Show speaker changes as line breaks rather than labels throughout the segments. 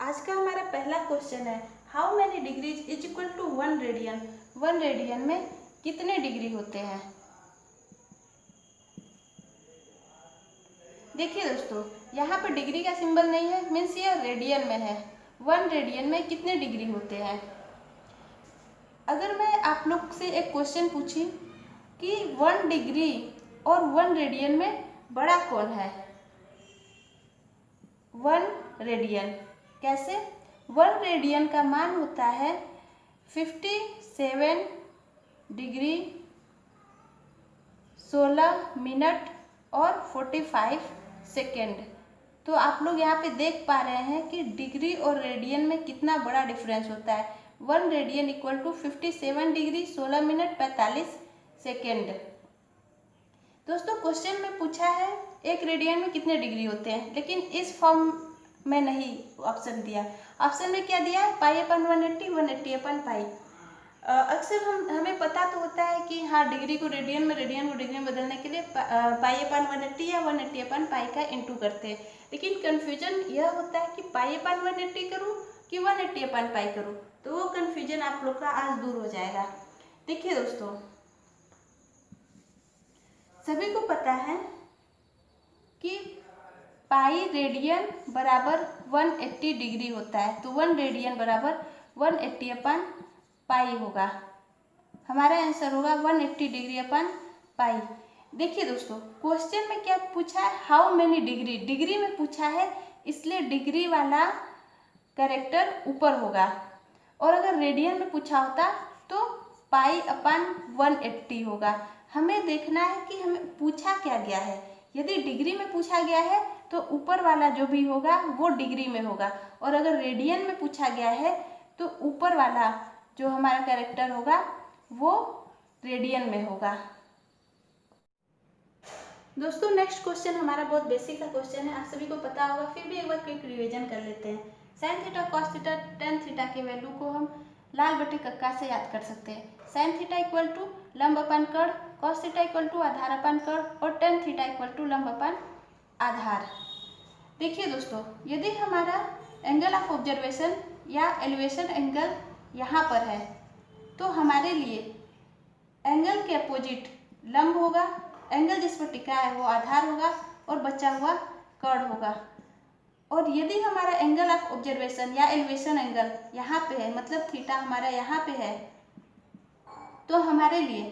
आज का हमारा पहला क्वेश्चन है, how many degrees is equal to 1 radian. 1 radian में कितने डिग्री होते हैं। देखिए दोस्तों, यहाँ पर डिग्री का सिंबल नहीं है, मीन्स ये रेडियन में है। 1 रेडियन में कितने डिग्री होते हैं। अगर मैं आप लोग से एक क्वेश्चन पूछी कि 1 डिग्री और 1 रेडियन में बड़ा कौन है। 1 रेडियन कैसे। 1 रेडियन का मान होता है 57 डिग्री 16 मिनट और 45 सेकेंड। तो आप लोग यहाँ पे देख पा रहे हैं कि डिग्री और रेडियन में कितना बड़ा डिफरेंस होता है। 1 radian equal to 57 degree 16 minute 45 second. दोस्तों क्वेश्चन में पूछा है 1 रेडियन में कितने डिग्री होते हैं, लेकिन इस फॉर्म में नहीं ऑप्शन दिया। ऑप्शन में क्या दिया है, पाई अपन 180 180 अपन पाई। अक्सर हमें पता तो होता है कि हाँ डिग्री को रेडियन में, रेडियन को डिग्री में बदलने के लिए पाई अपन 180 या 180 अपन पाई का इंटू करते हैं। लेकिन कन्फ्यूजन यह होता है कि पाई अपन 180 करूँ कि 180 अपन पाई करूँ, तो वो कन्फ्यूजन आप लोग का आज दूर हो जाएगा। देखिए दोस्तों, सभी को पता है कि पाई रेडियन बराबर 180 डिग्री होता है, तो 1 रेडियन बराबर 180 अपन पाई होगा। हमारा आंसर होगा 180 डिग्री अपन पाई। देखिए दोस्तों, क्वेश्चन में क्या पूछा है, हाउ मेनी डिग्री। डिग्री में पूछा है, इसलिए डिग्री वाला कैरेक्टर ऊपर होगा। और अगर रेडियन में पूछा होता तो पाई अपन 180 होगा। हमें देखना है कि हमें पूछा क्या गया है। यदि डिग्री में पूछा गया है तो ऊपर वाला जो भी होगा वो डिग्री में होगा, और अगर रेडियन में पूछा गया है तो ऊपर वाला जो हमारा कैरेक्टर होगा वो रेडियन में होगा। दोस्तों नेक्स्ट क्वेश्चन हमारा बहुत बेसिक सा क्वेश्चन है, आप सभी को पता होगा, फिर भी एक बार क्विक रिवीजन कर लेते हैं। Sine theta cos theta tan theta के वैल्यू को हम लाल बटे कक्का से याद कर सकते हैं। साइन थीटा इक्वल टू लंब अपन कड़, कॉस थीटा इक्वल टू आधार अपन कड़, और टेन थीटा इक्वल टू लंब अपन आधार। देखिए दोस्तों, यदि हमारा एंगल ऑफ ऑब्जर्वेशन या एलिवेशन एंगल यहाँ पर है, तो हमारे लिए एंगल के अपोजिट लंब होगा, एंगल जिस पर टिका है वो आधार होगा, और बचा हुआ कड़ होगा। और यदि हमारा एंगल ऑफ ऑब्जर्वेशन या एलिवेशन एंगल यहाँ पे है, मतलब थीटा हमारा यहाँ पे है, तो हमारे लिए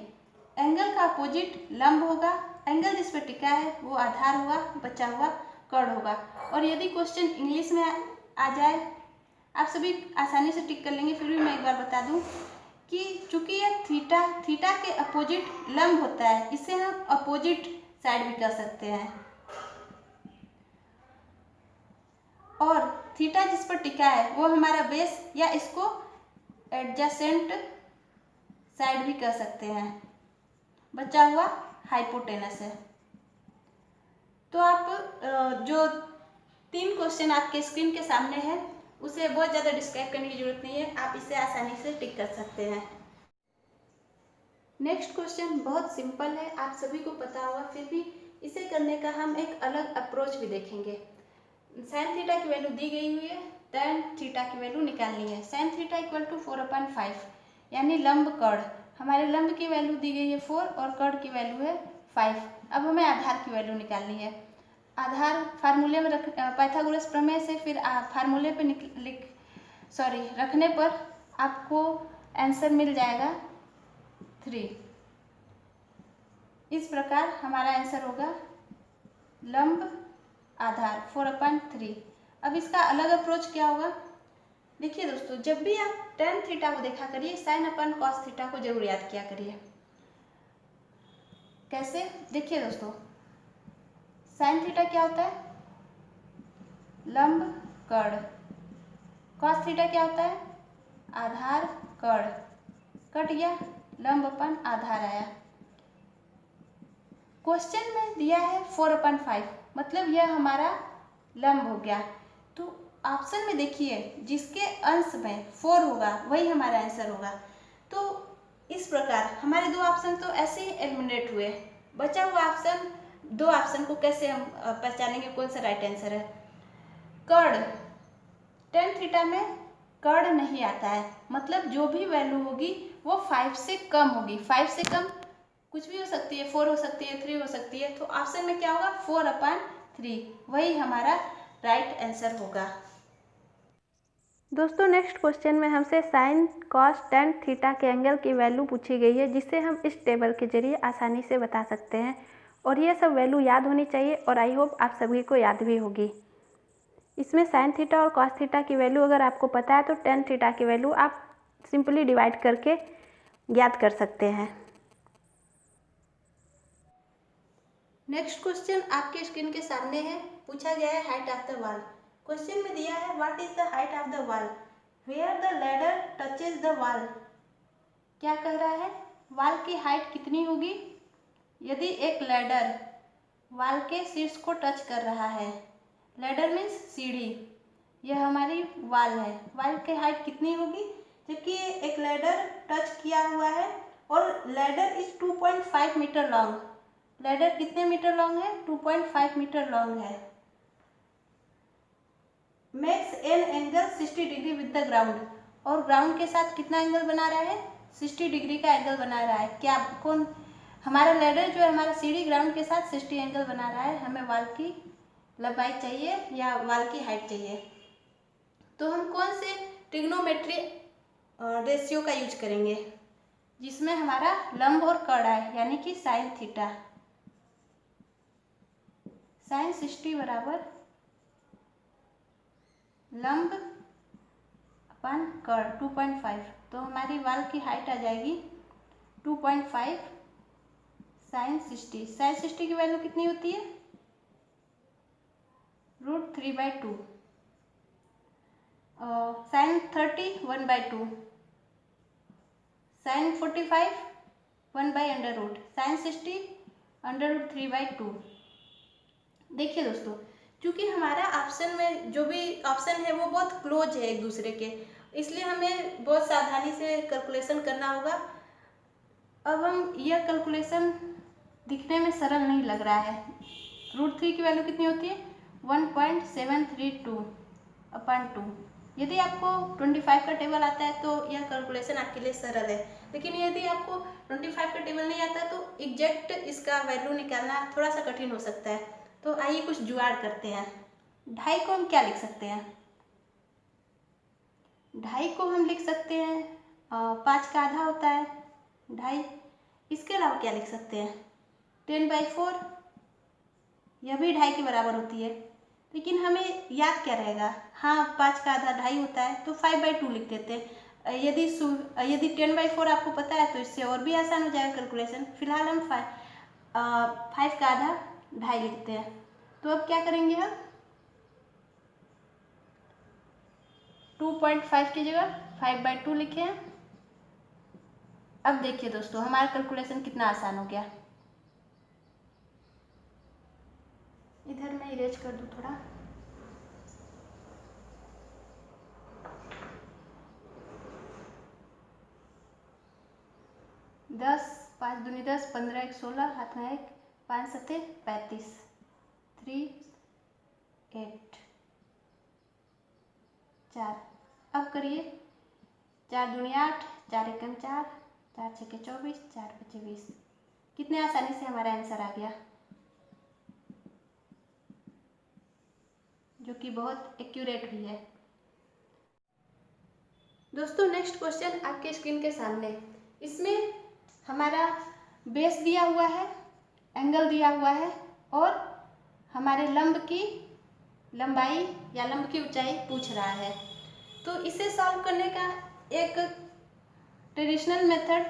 एंगल का अपोजिट लंब होगा, एंगल जिस पर टिका है वो आधार होगा, बचा हुआ कड़ होगा। और यदि क्वेश्चन इंग्लिश में आ जाए, आप सभी आसानी से टिक कर लेंगे, फिर भी मैं एक बार बता दूं कि चूंकि यह थीटा के अपोजिट लंब होता है, इसे हम अपोजिट साइड भी कर सकते हैं, और थीटा जिस पर टिका है वो हमारा बेस, या इसको एडजेसेंट साइड भी कर सकते हैं, बचा हुआ हाइपोटेनस है। तो आप जो 3 क्वेश्चन आपके स्क्रीन के सामने है उसे बहुत ज़्यादा डिस्क्राइब करने की जरूरत नहीं है, आप इसे आसानी से टिक कर सकते हैं। नेक्स्ट क्वेश्चन बहुत सिंपल है, आप सभी को पता होगा, फिर भी इसे करने का हम एक अलग अप्रोच भी देखेंगे। साइन थीटा की वैल्यू दी गई हुई है, टेन थीटा की वैल्यू निकालनी है। साइन थीटा इक्वल टू 4/5 यानी लंब कड़, हमारे लंब की वैल्यू दी गई है 4 और कड़ की वैल्यू है 5। अब हमें आधार की वैल्यू निकालनी है। आधार फार्मूले में पाइथागोरस प्रमेय से फिर फार्मूले पे रखने पर आपको आंसर मिल जाएगा 3। इस प्रकार हमारा आंसर होगा लंब आधार 4/3। अब इसका अलग अप्रोच क्या होगा। देखिए दोस्तों, जब भी आप टेन थीटा को देखा करिए, साइन अपन कॉस थीटा को जरूर याद किया करिए। कैसे, देखिए दोस्तों, साइन थीटा क्या होता है, लंब कड़। कॉस थीटा क्या होता है, आधार कड़। कट गया, लंब अपन आधार आया। क्वेश्चन में दिया है 4/5, मतलब यह हमारा लंब हो गया। तो ऑप्शन में देखिए, जिसके अंश में 4 होगा वही हमारा आंसर होगा। तो इस प्रकार हमारे 2 ऑप्शन तो ऐसे ही एलिमिनेट हुए। बचा हुआ ऑप्शन, 2 ऑप्शन को कैसे हम पहचानेंगे कौन सा राइट आंसर है। कड़ टेन थीटा में कर्ड नहीं आता है, मतलब जो भी वैल्यू होगी वो 5 से कम होगी। 5 से कम कुछ भी हो सकती है, 4 हो सकती है, 3 हो सकती है। तो ऑप्शन में क्या होगा, 4/3, वही हमारा राइट आंसर होगा। दोस्तों नेक्स्ट क्वेश्चन में हमसे साइन कॉस टेन थीटा के एंगल की वैल्यू पूछी गई है, जिसे हम इस टेबल के जरिए आसानी से बता सकते हैं। और ये सब वैल्यू याद होनी चाहिए और आई होप आप सभी को याद भी होगी। इसमें साइन थीटा और कॉस थीटा की वैल्यू अगर आपको पता है तो टेन थीटा की वैल्यू आप सिंपली डिवाइड करके याद कर सकते हैं। नेक्स्ट क्वेश्चन आपके स्क्रीन के सामने है, पूछा गया है height of the wall. Question में दिया है what is the height of the wall where the ladder touches the wall. क्या कह रहा है, वॉल की हाइट कितनी होगी यदि एक लैडर वॉल के शीर्ष को टच कर रहा है। लैडर मीन्स सीढ़ी, यह हमारी वॉल है। वॉल की हाइट कितनी होगी, जबकि एक लैडर टच किया हुआ है और ladder is 2.5 metre long. Ladder कितने मीटर लॉन्ग है, 2.5 मीटर लॉन्ग है। Makes an angle 60 degree with the ground, और ग्राउंड के साथ कितना एंगल बना रहा है, 60 डिग्री का एंगल बना रहा है। क्या कौन, हमारा लैडर जो है, हमारा सीढ़ी ग्राउंड के साथ 60 एंगल बना रहा है। हमें वॉल की लंबाई चाहिए या वॉल की हाइट चाहिए, तो हम कौन से ट्रिग्नोमेट्री रेशियो का यूज करेंगे, जिसमें हमारा लंब और कड़ आए, यानी कि साइन थीटा। साइन 60 बराबर लंब अपन कड़ 2.5, तो हमारी वॉल की हाइट आ जाएगी 2.5 साइन 60। साइन 60 की वैल्यू कितनी होती है, √3/2। साइन 30 1/2। साइन 45 1/√। साइन 60 √3/2। देखिए दोस्तों, क्योंकि हमारा ऑप्शन में जो भी ऑप्शन है वो बहुत क्लोज है एक दूसरे के, इसलिए हमें बहुत सावधानी से कैलकुलेशन करना होगा। अब हम यह कैलकुलेशन दिखने में सरल नहीं लग रहा है। √3 की वैल्यू कितनी होती है, 1.732/2। यदि आपको 25 का टेबल आता है तो यह कैलकुलेशन आपके लिए सरल है, लेकिन यदि आपको 25 का टेबल नहीं आता तो एग्जैक्ट इसका वैल्यू निकालना थोड़ा सा कठिन हो सकता है। तो आइए कुछ जुगाड़ करते हैं। 2.5 को हम क्या लिख सकते हैं, 2.5 को हम लिख सकते हैं 5 का आधा होता है 2.5। इसके अलावा क्या लिख सकते हैं, 10/4, यह भी 2.5 के बराबर होती है। लेकिन हमें याद क्या रहेगा, हाँ 5 का आधा 2.5 होता है, तो 5/2 लिख देते हैं। यदि 10/4 आपको पता है तो इससे और भी आसान हो जाएगा कैलकुलेशन। फिलहाल हम 5 का आधा 2.5 लिखते हैं। तो अब क्या करेंगे, हम 2.5 की जगह 5/2 लिखे हैं। अब देखिए दोस्तों, हमारा कैलकुलेशन कितना आसान हो गया। इधर मैं इरेज कर दूं थोड़ा। दस, 5 दूनी 10, 15 1 16, हाथ में 1, 5 7 35, 3 8 4। अब करिए, 4 दूनी 8, 4 एकम 4, 4 छके 24, 4 पचे 20। कितने आसानी से हमारा आंसर आ गया, जो कि बहुत एक्यूरेट भी है। दोस्तों नेक्स्ट क्वेश्चन आपके स्क्रीन के सामने, इसमें हमारा बेस दिया हुआ है, एंगल दिया हुआ है और हमारे लंब की लंबाई या लंब की ऊंचाई पूछ रहा है। तो इसे सॉल्व करने का एक ट्रेडिशनल मेथड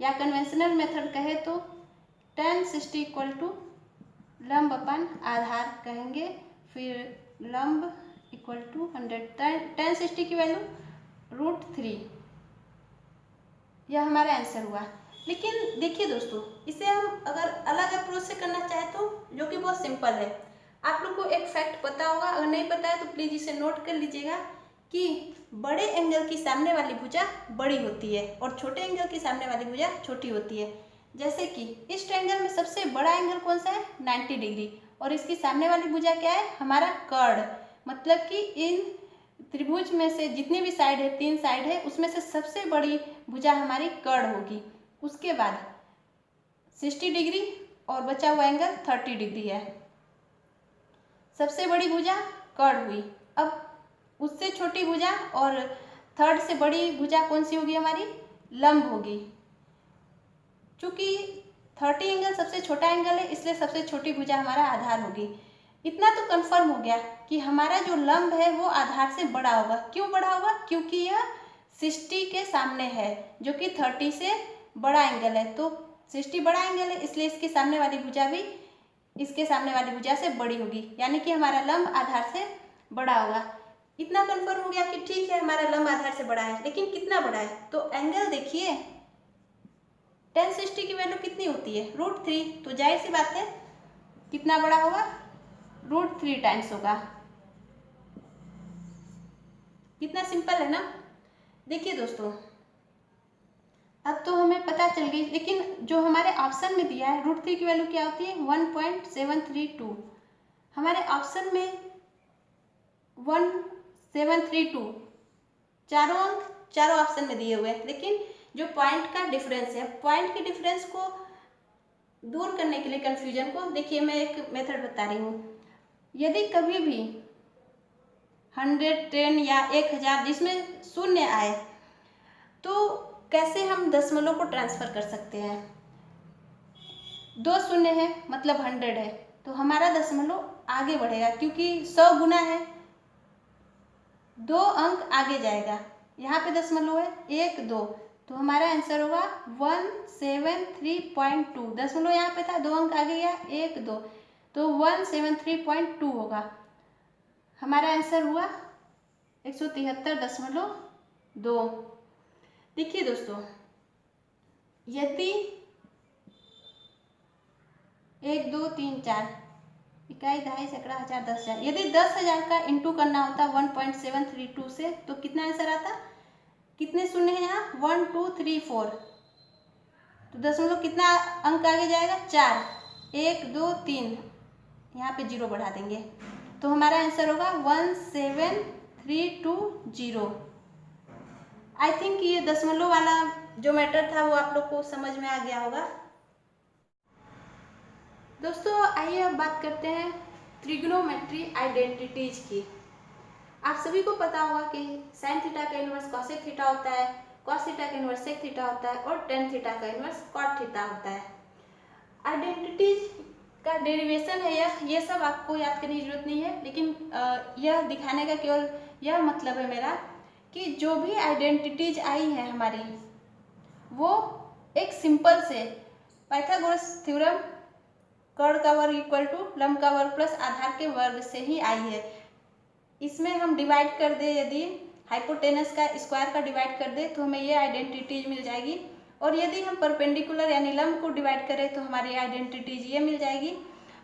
या कन्वेंशनल मेथड कहे तो tan 60 = लंब अपन आधार कहेंगे, फिर लंब = 100। tan 60 की वैल्यू √3, यह हमारा आंसर हुआ। लेकिन देखिए दोस्तों, इसे हम अगर अलग अप्रोच से करना चाहें तो, जो कि बहुत सिंपल है। आप लोग को एक फैक्ट पता होगा, अगर नहीं पता है तो प्लीज़ इसे नोट कर लीजिएगा कि बड़े एंगल की सामने वाली भुजा बड़ी होती है और छोटे एंगल की सामने वाली भुजा छोटी होती है। जैसे कि इस ट्रायंगल में सबसे बड़ा एंगल कौन सा है, 90 डिग्री, और इसकी सामने वाली भुजा क्या है, हमारा कर्ड। मतलब कि इन त्रिभुज में से जितनी भी साइड है, 3 साइड है, उसमें से सबसे बड़ी भुजा हमारी कर्ण होगी। उसके बाद 60 डिग्री और बचा हुआ एंगल 30 डिग्री है। सबसे बड़ी भुजा कर्ण हुई। अब उससे छोटी भुजा और थर्ड से बड़ी भुजा कौन सी होगी हमारी? लंब होगी। चूंकि 30 एंगल सबसे छोटा एंगल है, इसलिए सबसे छोटी भुजा हमारा आधार होगी। इतना तो कंफर्म हो गया कि हमारा जो लंब है वो आधार से बड़ा होगा। क्यों बड़ा होगा? क्योंकि यह 60 के सामने है, जो कि 30 से बड़ा एंगल है। तो 60 बड़ा एंगल है, इसलिए इसके सामने वाली भुजा भी इसके सामने वाली भुजा से बड़ी होगी, यानी कि हमारा लंब आधार से बड़ा होगा। इतना कंफर्म हो गया कि ठीक है, हमारा लंब आधार से बड़ा है, लेकिन कितना बड़ा है? तो एंगल देखिए, tan 60 की वैल्यू कितनी होती है? √3। तो जाहिर सी बात है कितना बड़ा होगा? √3 टाइम्स होगा। कितना सिंपल है ना। देखिए दोस्तों, अब तो हमें पता चल गई, लेकिन जो हमारे ऑप्शन में दिया है √3 की वैल्यू क्या होती है? 1.732। हमारे ऑप्शन में 1732 चारों अंक चारों ऑप्शन में दिए हुए हैं, लेकिन जो पॉइंट का डिफरेंस है, पॉइंट के डिफरेंस को दूर करने के लिए कंफ्यूजन को, देखिए मैं एक मेथड बता रही हूँ। यदि कभी भी 100, 10 या 1000 जिसमें शून्य आए, तो कैसे हम दशमलव को ट्रांसफर कर सकते हैं? 2 शून्य है मतलब 100 है, तो हमारा दशमलव आगे बढ़ेगा, क्योंकि 100 गुना है, 2 अंक आगे जाएगा। यहाँ पे दशमलव है 1, 2, तो हमारा आंसर होगा 173.2। दशमलव यहाँ पे था, 2 अंक आगे गया, 1, 2, तो 173.2 होगा। हमारा आंसर हुआ 173.2। देखिए दोस्तों, यदि 1, 2, 3, 4 इकाई, दहाई, सैकड़ा, हजार, 10,000, यदि 10,000 का इंटू करना होता 1.732 से, तो कितना आंसर आता? कितने शून्य है यहाँ? 1, 2, 3, 4, तो दशमलव कितना अंक आगे जाएगा? 4, 1, 2, 3, यहाँ पे 0 बढ़ा देंगे, तो हमारा आंसर होगा 17320। आई थिंक ये दशमलव वाला जो मैटर था वो आप लोग को समझ में आ गया होगा। दोस्तों आइए अब बात करते हैं ट्रिग्नोमेट्री आइडेंटिटीज की। आप सभी को पता होगा कि साइन थीटा का इनवर्स कॉसेक थीटा होता है, कॉस थीटा का इनवर्स सेक थीटा होता है, और टेन थीटा का इनवर्स कॉट थीटा होता है। आइडेंटिटीज का डेरिवेशन है ये सब आपको याद करने की जरूरत नहीं है, लेकिन यह दिखाने का केवल यह मतलब है मेरा कि जो भी आइडेंटिटीज आई है हमारी, वो एक सिंपल से पाइथागोरस थ्योरम, कर्ण का वर्ग इक्वल टू लंब का वर्ग प्लस आधार के वर्ग से ही आई है। इसमें हम डिवाइड कर दे, यदि हाइपोटेनस का स्क्वायर का डिवाइड कर दे, तो हमें ये आइडेंटिटीज मिल जाएगी, और यदि हम परपेंडिकुलर यानी लंब को डिवाइड करें तो हमारी आइडेंटिटीज ये मिल जाएगी,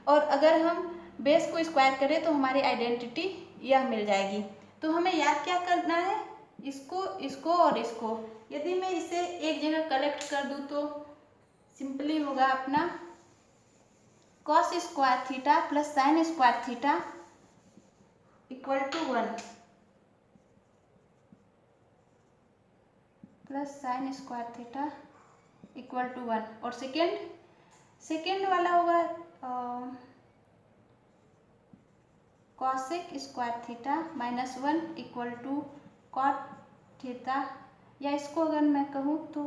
और अगर हम बेस को स्क्वायर करें तो हमारी आइडेंटिटी यह मिल जाएगी। तो हमें याद क्या करना है? इसको, इसको और इसको। यदि मैं इसे एक जगह कलेक्ट कर दूँ तो सिंपली होगा अपना cos square theta plus sine square theta equal to 1 plus sine square theta equal to 1, और सेकेंड वाला होगा cosec square theta minus 1 equal to cot theta, या इसको अगर मैं कहूँ तो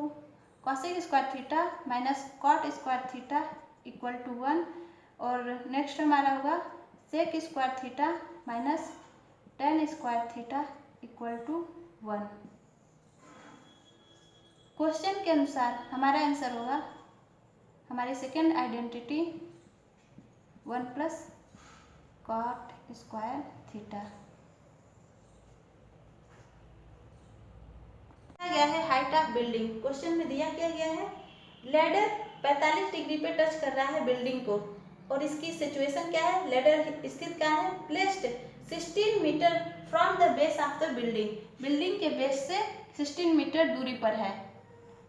cosec square theta minus cot square theta equal to 1, और नेक्स्ट हमारा होगा sec square theta minus tan square theta equal to 1। Question के अनुसार हमारा आंसर होगा, हमारी second identity 1 plus cot square theta. गया है हाइट ऑफ बिल्डिंग। क्वेश्चन में दिया क्या गया है? लैडर 45 डिग्री पे टच कर रहा है बिल्डिंग को, और इसकी सिचुएशन क्या है? लैडर स्थित कहाँ है? Placed 16 metre from the base of the building. Building के बेस से 16 मीटर दूरी पर है।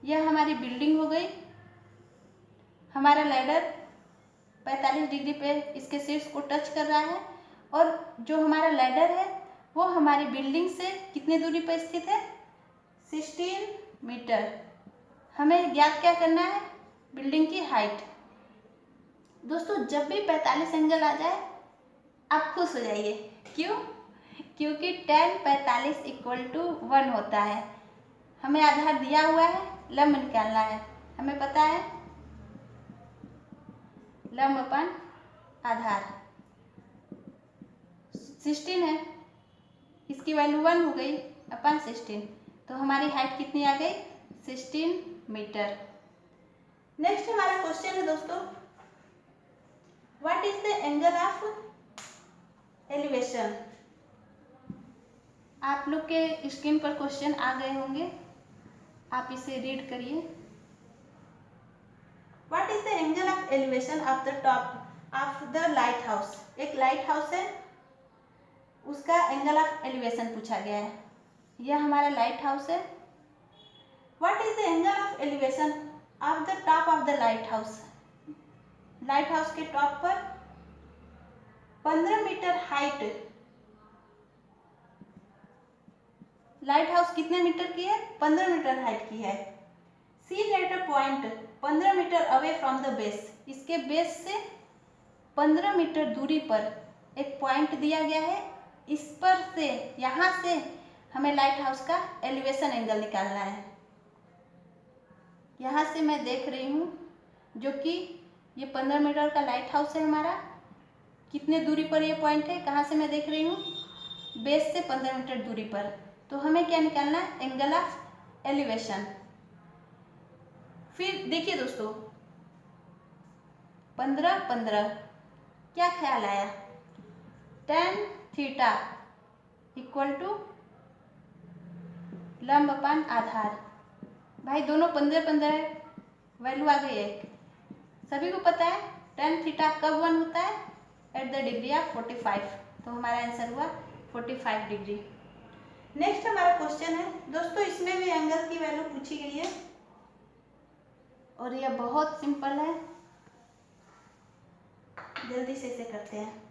यह हमारी बिल्डिंग हो गई। हमारा लैडर 45 डिग्री पे इसके शीर्ष को टच कर रहा है, और जो हमारा लैडर है वो हमारी बिल्डिंग से कितनी दूरी पर स्थित है? 16 मीटर। हमें ज्ञात क्या करना है? बिल्डिंग की हाइट। दोस्तों जब भी 45 एंगल आ जाए आप खुश हो जाइए। क्यों? क्योंकि tan 45 इक्वल टू 1 होता है। हमें आधार दिया हुआ है, लंब निकालना है। हमें पता है लंब अपन आधार 16 है, इसकी वैल्यू 1 हो गई अपन 16, तो हमारी हाइट कितनी आ गई? 16 मीटर। नेक्स्ट हमारा क्वेश्चन है दोस्तों, what is the angle of elevation. आप लोग के स्क्रीन पर क्वेश्चन आ गए होंगे, आप इसे रीड करिए। What is the angle of elevation of the top of the light house. एक लाइट हाउस है, उसका एंगल ऑफ एलिवेशन पूछा गया है। यह हमारा लाइट हाउस है। What is the angle of elevation of the top of the lighthouse. Lighthouse के टॉप पर 15 मीटर हाइट। लाइट हाउस कितने मीटर की है? 15 मीटर हाइट की है। C letter point 15 metre away from the base. इसके base से 15 metre दूरी पर एक पॉइंट दिया गया है। इस पर से, यहाँ से हमें लाइट हाउस का एलिवेशन एंगल निकालना है। यहाँ से मैं देख रही हूँ, जो कि ये 15 मीटर का लाइट हाउस है हमारा। कितने दूरी पर ये पॉइंट है? कहाँ से मैं देख रही हूँ? बेस से 15 मीटर दूरी पर। तो हमें क्या निकालना है? Angle of elevation. फिर देखिए दोस्तों, 15 15 क्या ख्याल आया? tan थीटा इक्वल टू लंब अपान आधार। भाई दोनों 15 15 वैल्यू आ गई है। सभी को पता है tan थीटा कब 1 होता है? At the degree of 45। तो हमारा आंसर हुआ 45 डिग्री। नेक्स्ट हमारा क्वेश्चन है दोस्तों, इसमें भी एंगल की वैल्यू पूछी गई है और यह बहुत सिंपल है, जल्दी से इसे करते हैं।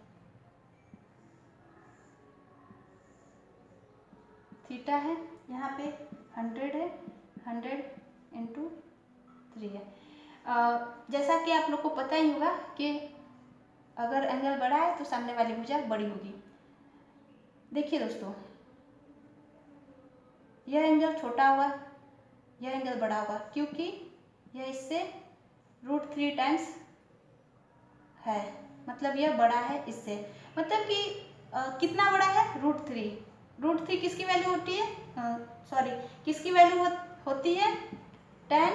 थीटा है, यहाँ पे 100 है, 100 इंटू 3 है। जैसा कि आप लोग को पता ही होगा कि अगर एंगल बड़ा है तो सामने वाली भुजा बड़ी होगी। देखिए दोस्तों, यह एंगल छोटा होगा, यह एंगल बड़ा होगा, क्योंकि यह इससे √3 टाइम्स है, मतलब यह बड़ा है इससे। मतलब कि कितना बड़ा है? √3। √3 किसकी वैल्यू होती है? सॉरी, किसकी वैल्यू होती है? tan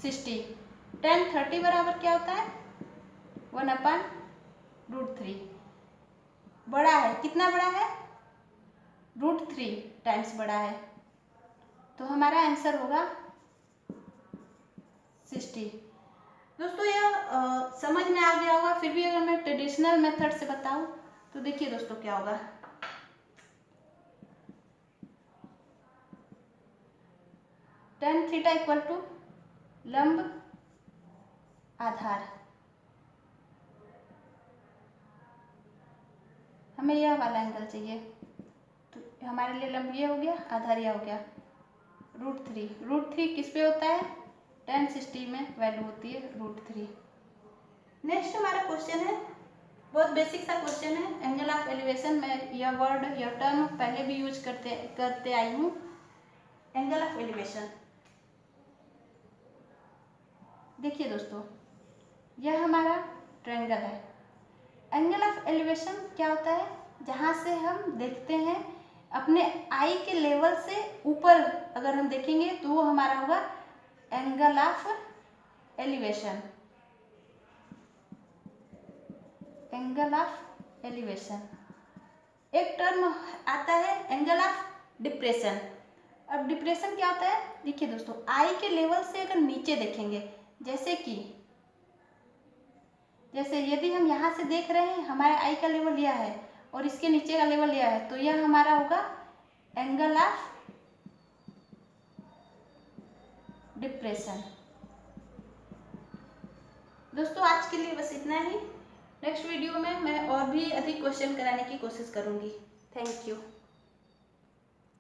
60। tan 30 बराबर क्या होता है? 1/√3। बड़ा है, कितना बड़ा है? √3 टाइम्स बड़ा है। तो हमारा आंसर होगा 60। दोस्तों यह समझ में आ गया होगा। फिर भी अगर मैं ट्रेडिशनल मेथड से बताऊं तो देखिए दोस्तों क्या होगा। tan थीटा इक्वल टू लंब आधार। हमें यह वाला एंगल चाहिए, तो हमारे लिए लंब ये हो गया, आधार यह हो गया √3। √3 किस पे होता है? tan 60 में वैल्यू होती है √3। नेक्स्ट हमारा क्वेश्चन है, बहुत बेसिक सा क्वेश्चन है, एंगल ऑफ एलिवेशन। मैं यह वर्ड, यह टर्म पहले भी यूज करते आई हूँ। एंगल ऑफ एलिवेशन देखिए दोस्तों, यह हमारा ट्रायंगल है। एंगल ऑफ एलिवेशन क्या होता है? जहाँ से हम देखते हैं अपने आई के लेवल से ऊपर अगर हम देखेंगे तो वो हमारा होगा angle of elevation. Angle of elevation. एक टर्म आता है एंगल ऑफ डिप्रेशन। अब डिप्रेशन क्या होता है? देखिए दोस्तों, आई के लेवल से अगर नीचे देखेंगे, जैसे यदि हम यहाँ से देख रहे हैं, हमारे आई का लेवल यह है और इसके नीचे का लेवल यह है, तो यह हमारा होगा एंगल ऑफ डिप्रेशन। दोस्तों आज के लिए बस इतना ही। नेक्स्ट वीडियो में मैं और भी अधिक क्वेश्चन कराने की कोशिश करूंगी। Thank you.